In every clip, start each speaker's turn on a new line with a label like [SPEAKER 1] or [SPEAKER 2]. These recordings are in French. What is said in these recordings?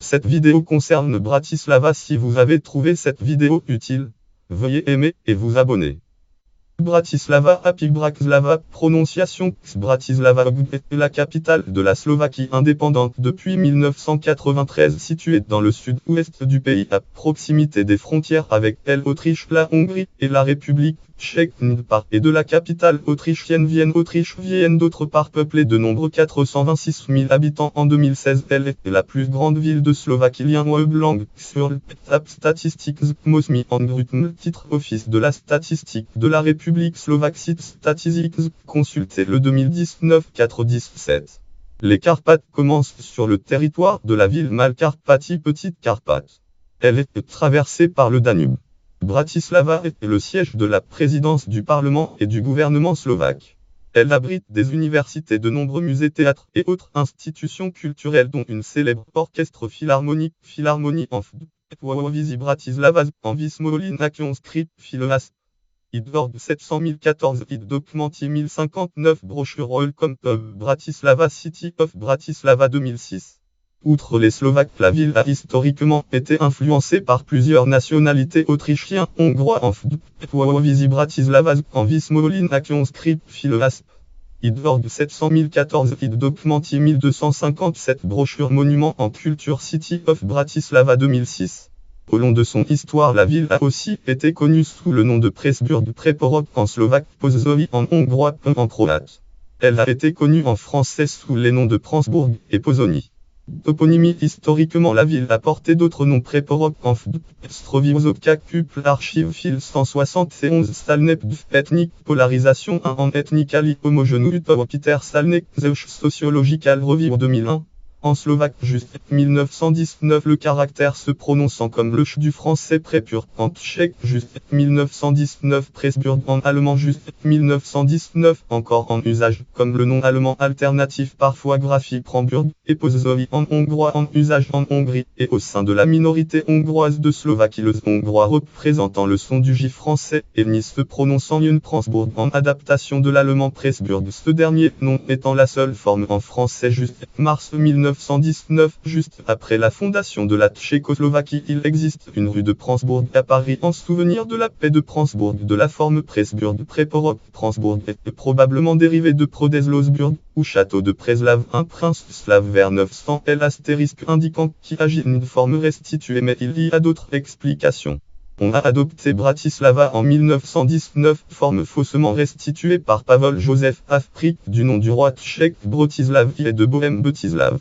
[SPEAKER 1] Cette vidéo concerne Bratislava. Si vous avez trouvé cette vidéo utile, veuillez aimer et vous abonner. Bratislava, Happy Bratislava, prononciation Bratislava est la capitale de la Slovaquie indépendante depuis 1993, située dans le sud-ouest du pays à proximité des frontières avec l'Autriche, la Hongrie et la République tchèque d'une part et de la capitale autrichienne Vienne. Vienne d'autre part, peuplée de nombreux 426 000 habitants en 2016, elle est la plus grande ville de Slovaquie. Lien web langue sur le tab statistiques Mosmi en Grutm, titre office de la statistique de la République slovaque, site statistiques consulté le 2019-4-17. Les Carpates commencent sur le territoire de la ville Malkarpaty, Petite Carpate. Elle est traversée par le Danube. Bratislava est le siège de la présidence du Parlement et du gouvernement slovaque. Elle abrite des universités, de nombreux musées, théâtres et autres institutions culturelles, dont une célèbre orchestre philharmonique, Philharmonie en Visi Bratislava, en Vismolin Action Script Phileas. Idorg 700 014, id documenti 1059, brochure Welcome to Bratislava, City of Bratislava 2006. Outre les Slovaques, la ville a historiquement été influencée par plusieurs nationalités: autrichiens, hongrois en Visi Bratislava, en Vismolin Action Script Phileas. Idorg 700 014, id documenti 1257, brochure Monument en culture, City of Bratislava 2006. Au long de son histoire, la ville a aussi été connue sous le nom de Presburg, Preporok en slovaque, Pozovi en hongrois, en croate. Elle a été connue en français sous les noms de Prensburg et Pozoni. Toponymie: historiquement, la ville a porté d'autres noms: Preporok en Strovivozovka, Kuple, archive fil 171, Stalnep, ethnique, polarisation 1 en ethnically homogène, Peter Salnek, Sociological Review 2001. En slovaque, juste 1919, le caractère se prononçant comme le ch du français. Prépur en tchèque, juste 1919. Presburg en allemand, juste 1919, encore en usage comme le nom allemand alternatif parfois graphique. Pramburg et Pozovi en hongrois, en usage en Hongrie et au sein de la minorité hongroise de Slovaquie, le hongrois représentant le son du J français, et ni se prononçant Yen. Prensburg en adaptation de l'allemand Presburg, ce dernier nom étant la seule forme en français. Juste mars 1919, juste après la fondation de la Tchécoslovaquie, il existe une rue de Prensburg à Paris en souvenir de la paix de Prensburg. De la forme Presburg, Preporok. Prensburg est probablement dérivé de Prodeslovsburg, ou château de Preslav, un prince slave vers 900, astérisque indiquant qui agit une forme restituée, mais il y a d'autres explications. On a adopté Bratislava en 1919, forme faussement restituée par Pavel Joseph Afrik, du nom du roi tchèque Brotislav et de Bohème Betislav.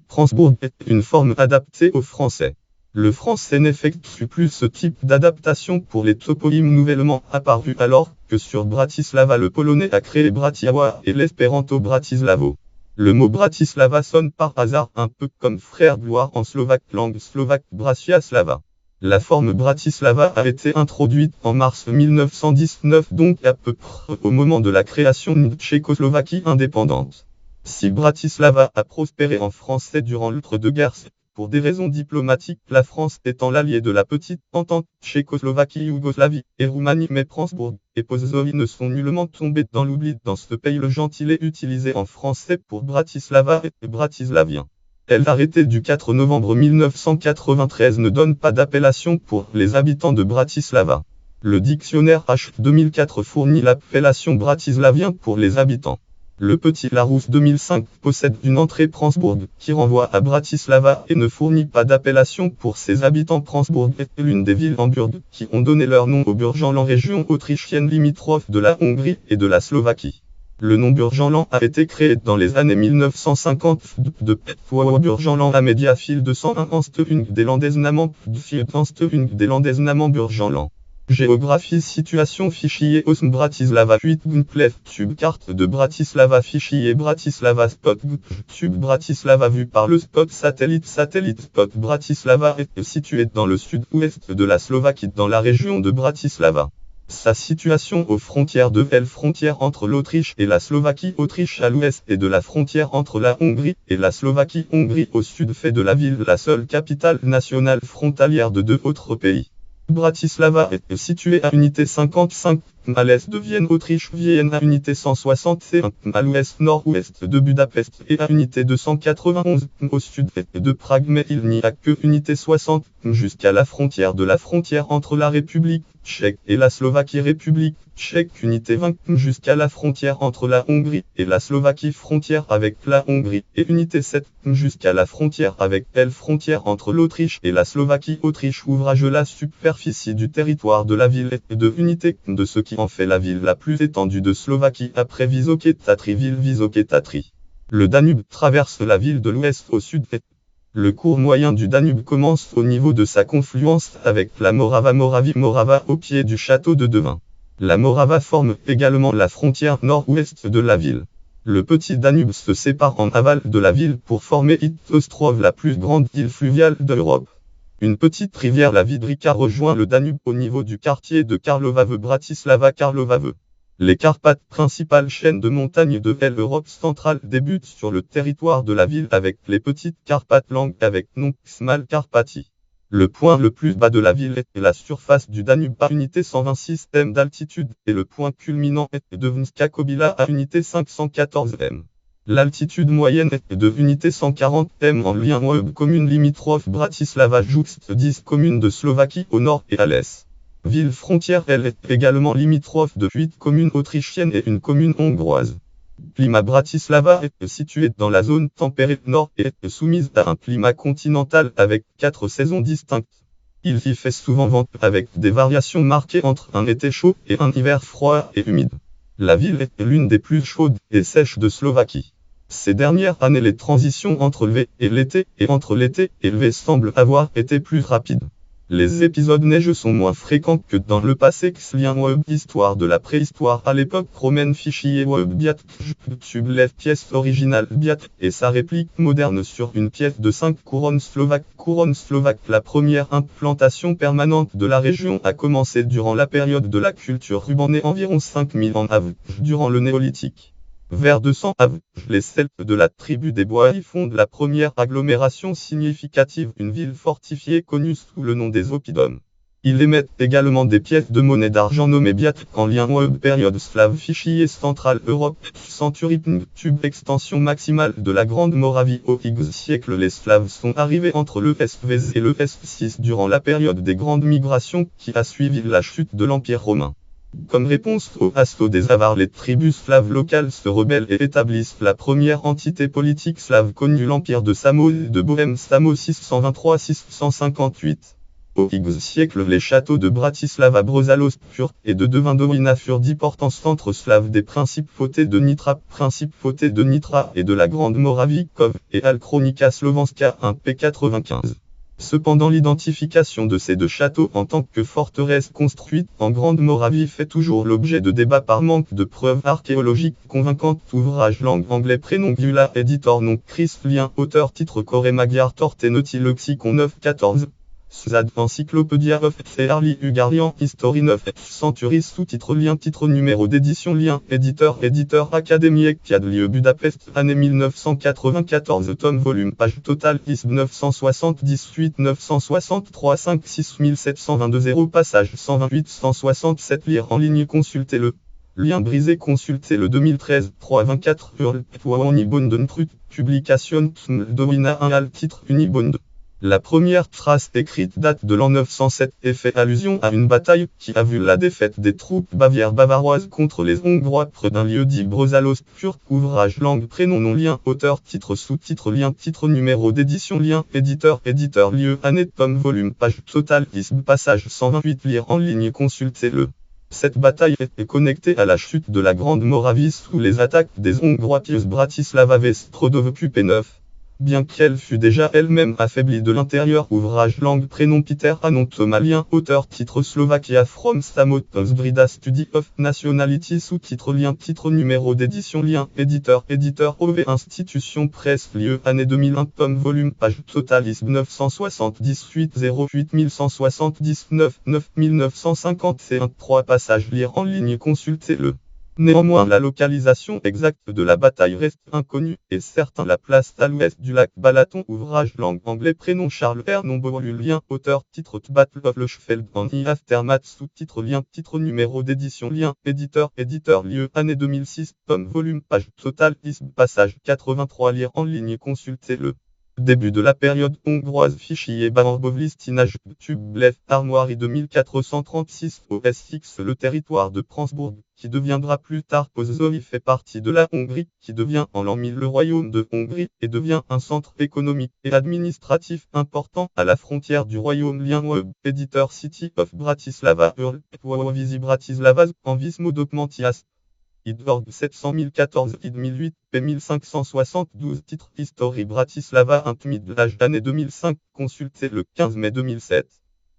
[SPEAKER 1] Prensburg est une forme adaptée au français. Le français n'effectue plus ce type d'adaptation pour les toponymes nouvellement apparus, alors que sur Bratislava le polonais a créé Bratiawa et l'espéranto Bratislavo. Le mot Bratislava sonne par hasard un peu comme frère gloire en slovaque, langue slovaque Bratislava. La forme Bratislava a été introduite en mars 1919, donc à peu près au moment de la création d'une Tchécoslovaquie indépendante. Si Bratislava a prospéré en français durant l'entre-deux-guerres, c'est pour des raisons diplomatiques, la France étant l'allié de la petite entente Tchécoslovaquie, Yougoslavie et Roumanie, mais Prensburg et Pozovi ne sont nullement tombés dans l'oubli dans ce pays. Le gentilé utilisé en français pour Bratislava est bratislavien. L'arrêté du 4 novembre 1993 ne donne pas d'appellation pour les habitants de Bratislava. Le dictionnaire H 2004 fournit l'appellation bratislavien pour les habitants. Le Petit Larousse 2005 possède une entrée Prensburg qui renvoie à Bratislava et ne fournit pas d'appellation pour ses habitants. Prensburg est l'une des villes en Burg qui ont donné leur nom au Burgenland, région autrichienne limitrophe de la Hongrie et de la Slovaquie. Le nom Burgenland a été créé dans les années 1950 de Burgenland à Mediafil 201 Anstøing des Landes Namant Burgenland. Géographie, situation, fichier Osm Bratislava 8 Gunplev, tube carte de Bratislava, fichier Bratislava spot tube Bratislava vu par le spot satellite spot. Bratislava est située dans le sud-ouest de la Slovaquie, dans la région de Bratislava. Sa situation aux frontières de frontière entre l'Autriche et la Slovaquie, Autriche à l'ouest, et de la frontière entre la Hongrie et la Slovaquie, Hongrie au sud, fait de la ville la seule capitale nationale frontalière de deux autres pays. Bratislava est située à unité 55 à l'est de Vienne, Autriche, Vienne à unité 161, à l'ouest nord-ouest de Budapest et à unité 291, au sud de Prague, mais il n'y a que unité 60, jusqu'à la frontière entre la République tchèque et la Slovaquie. République tchèque unité 20, jusqu'à la frontière entre la Hongrie et la Slovaquie, frontière avec la Hongrie, et unité 7, jusqu'à la frontière avec elle, frontière entre l'Autriche et la Slovaquie. Autriche. Ouvrage. La superficie du territoire de la ville est de unité, de ce qui en fait la ville la plus étendue de Slovaquie après Vysoké Tatry. Ville Vysoké Tatry. Le Danube traverse la ville de l'ouest au sud et le cours moyen du Danube commence au niveau de sa confluence avec la Morava au pied du château de Devin. La Morava forme également la frontière nord-ouest de la ville. Le petit Danube se sépare en aval de la ville pour former Ostrov, la plus grande île fluviale d'Europe. Une petite rivière, la Vidrica, rejoint le Danube au niveau du quartier de Karlovave. Bratislava. Karlovave. Les Carpates, principale chaîne de montagnes de l'Europe centrale, débutent sur le territoire de la ville avec les petites Carpates, langue avec nom Smal Carpathie. Le point le plus bas de la ville est la surface du Danube à unité 126 m d'altitude et le point culminant est de Vnska Kobila à unité 514 m. L'altitude moyenne est de unité 140 m en lien commune limitrophe Bratislava jouxte 10 communes de Slovaquie au nord et à l'est. Ville frontière, elle est également limitrophe de 8 communes autrichiennes et une commune hongroise. Climat. Bratislava est située dans la zone tempérée nord et est soumise à un climat continental avec 4 saisons distinctes. Il y fait souvent vent avec des variations marquées entre un été chaud et un hiver froid et humide. La ville est l'une des plus chaudes et sèches de Slovaquie. Ces dernières années, les transitions entre l'été et l'été et entre l'été et l'été semblent avoir été plus rapides. Les épisodes neigeux sont moins fréquents que dans le passé. Lien histoire de la préhistoire à l'époque romaine. Fichier Biat tube les pièce originale Biat et sa réplique moderne sur une pièce de 5 couronnes slovaques. La première implantation permanente de la région a commencé durant la période de la culture rubanée environ 5000 ans avant, durant le néolithique. Vers 200 av. Les Celtes de la tribu des Bois y fondent la première agglomération significative, une ville fortifiée connue sous le nom des Oppidum. Ils émettent également des pièces de monnaie d'argent nommées Biat en lien période slave. Fichier Centrale Europe. Century tube extension maximale de la Grande Moravie. Au X siècle, les Slaves sont arrivés entre le SV et le S6 durant la période des grandes migrations qui a suivi la chute de l'Empire romain. Comme réponse au assaut des Avars, les tribus slaves locales se rebellent et établissent la première entité politique slave connue, l'Empire de Samo de Bohême. Samo 623-658. Au X siècle, les châteaux de Bratislava, Brozalov et de Devin furent d'importants centres slaves des principautés de Nitra, et de la Grande Moravie, Kov et Alchronica Slovanska 1p95. Cependant, l'identification de ces deux châteaux en tant que forteresses construites en Grande Moravie fait toujours l'objet de débats par manque de preuves archéologiques convaincantes. Ouvrage langue anglais, prénom Gula, éditeur nom Chris Lien, auteur titre Coré Magyar Tortenoti Lexicon 9-14. Szad Encyclopedia of Early Hungarian History 9 Centuries, sous-titre lien, titre numéro d'édition lien, éditeur Académie Ecciad lieu Budapest, année 1994 tome volume page totale ISB 978 963 5 6722 0 passage 128 167 lire en ligne consultez le lien brisé consultez le 2013 324 Hurl Unibond Trut publication Moldovina 1 al titre Unibond. La première trace écrite date de l'an 907 et fait allusion à une bataille qui a vu la défaite des troupes bavaroises contre les Hongrois près d'un lieu dit Brozalov. Ouvrage langue prénom nom lien auteur titre sous-titre lien titre numéro d'édition lien éditeur lieu année tome volume page totale ISB passage 128 lire en ligne consultez le. Cette bataille est connectée à la chute de la Grande Moravie sous les attaques des Hongrois pius Bratislava Vestrodov occupé 9. Bien qu'elle fût déjà elle-même affaiblie de l'intérieur. Ouvrage langue prénom Peter Anontomalien auteur titre Slovakia from Samotos Brida Study of Nationality sous-titre lien titre numéro d'édition lien éditeur OV institution presse lieu année 2001 tome volume page totale ISB 978 08 1179 9951 3 passage lire en ligne consultez le. Néanmoins, la localisation exacte de la bataille reste inconnue, et certains la placent à l'ouest du lac Balaton. Ouvrage langue anglais, prénom Charles R. Nombre lien auteur titre Battle of Lechfeld en Aftermath, sous-titre lien titre numéro d'édition lien éditeur lieu année 2006 tome volume page total ISB passage 83 lire en ligne consulter le début de la période hongroise. Fichier Barbovlistinage tube Lef Armoirie 2436 OSX. Le territoire de Prensbourg, qui deviendra plus tard Pozsony, fait partie de la Hongrie, qui devient en l'an 1000 le royaume de Hongrie, et devient un centre économique et administratif important à la frontière du royaume. Lien web éditeur City of Bratislava Url Visi Bratislava en Vismo Documentias IDORG 700 ID 1008 P 1572 titre History Bratislava Intimidlage année 2005 consulté le 15 mai 2007.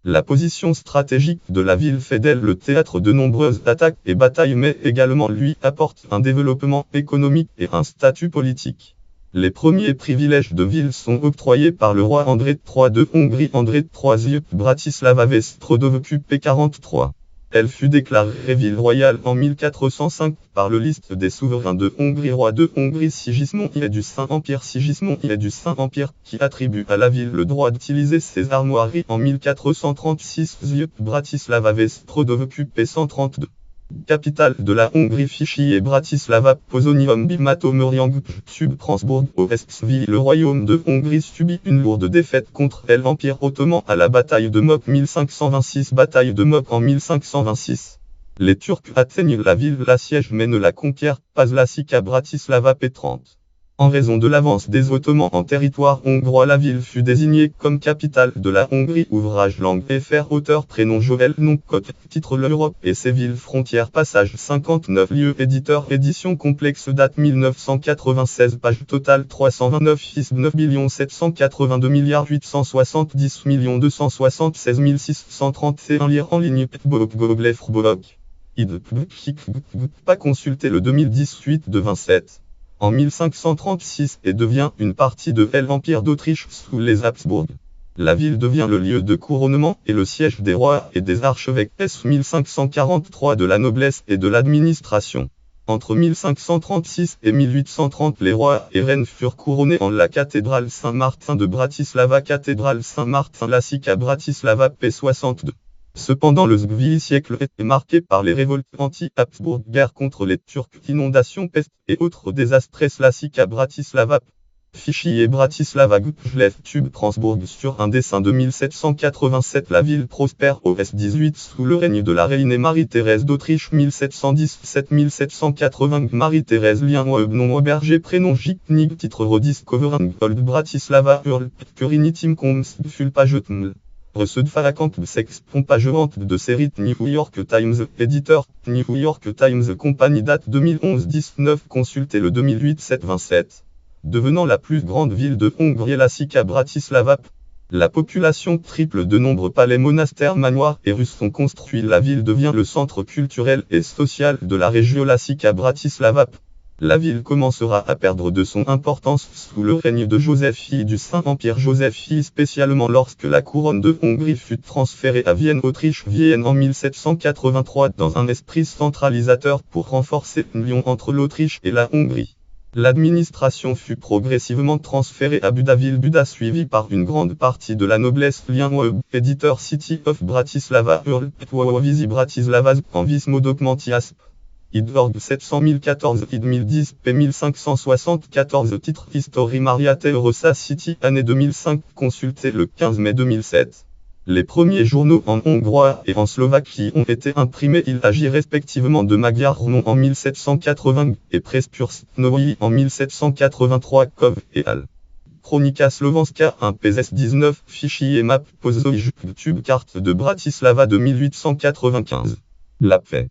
[SPEAKER 1] La position stratégique de la ville fait d'elle le théâtre de nombreuses attaques et batailles, mais également lui apporte un développement économique et un statut politique. Les premiers privilèges de ville sont octroyés par le roi André III de Hongrie. André III Bratislava Vestrodov P 43. Elle fut déclarée ville royale en 1405 par le liste des souverains de Hongrie. Roi de Hongrie Sigismond I du Saint-Empire. Sigismond I du Saint-Empire, qui attribue à la ville le droit d'utiliser ses armoiries en 1436. Bratislava Vestrodov P 132. Capitale de la Hongrie. Fichier Bratislava Pozonium Bimatomoriang Tube Prensbourg OSXV. Le royaume de Hongrie subit une lourde défaite contre l'Empire ottoman à la bataille de Mok 1526. Bataille de Mok en 1526. Les Turcs atteignent la ville, l'assiègent mais ne la conquièrent pas. La Sika Bratislava P30. En raison de l'avance des Ottomans en territoire hongrois, la ville fut désignée comme capitale de la Hongrie. Ouvrage langue FR auteur prénom Joël nom code titre l'Europe et ses villes frontières passage 59 lieu éditeur édition complexe date 1996 page totale 329 fils 9 782 870 276 631 lire en ligne pas consulté le 2018 de 27. En 1536 et devient une partie de l'Empire d'Autriche sous les Habsbourg. La ville devient le lieu de couronnement et le siège des rois et des archevêques. 1543 de la noblesse et de l'administration. Entre 1536 et 1830, les rois et reines furent couronnés en la cathédrale Saint-Martin de Bratislava. Cathédrale Saint-Martin Lassique à Bratislava P 62. Cependant le XVIIe siècle est marqué par les révoltes anti-Habsbourg, guerre contre les Turcs, inondations, peste et autres désastres. Lassique à Bratislava. Fichier Bratislava Gutjlev Tube Prensbourg sur un dessin de 1787. La ville prospère au S18 sous le règne de la reine Marie-Thérèse d'Autriche 1717-1780. Marie-Thérèse lien web nom hébergé prénom Jiknig titre Rodiscovering Old Bratislava Url Curinitim Coms Fulpagetml. Receux Farakamp Sex Pompagevante de série New York Times éditeur New York Times Company date 2011-19 consulté le 2008-7-27. Devenant la plus grande ville de Hongrie, la Sika Bratislava. La population triple, de nombreux palais, monastères, manoirs et rues sont construits. La ville devient le centre culturel et social de la région la Sika Bratislava. La ville commencera à perdre de son importance sous le règne de Joseph I du Saint-Empire. Joseph I spécialement lorsque la couronne de Hongrie fut transférée à Vienne, Autriche. Vienne en 1783 dans un esprit centralisateur pour renforcer l'union entre l'Autriche et la Hongrie. L'administration fut progressivement transférée à Budaville, Buda suivi par une grande partie de la noblesse. Lien web éditeur City of Bratislava Url Visi Bratislava en Vismo Documentias. IDORG 700 ID 1010 P 1574 titre History Maria Theorosa City année 2005 consulté le 15 mai 2007. Les premiers journaux en hongrois et en slovaquie ont été imprimés. Il agit respectivement de Magyar Nom en 1780 et Prespurs Novi en 1783. Kov et al. Chronica Slovanska 1 PZ 19 fichier map Pozoj tube carte de Bratislava de 1895. La paix.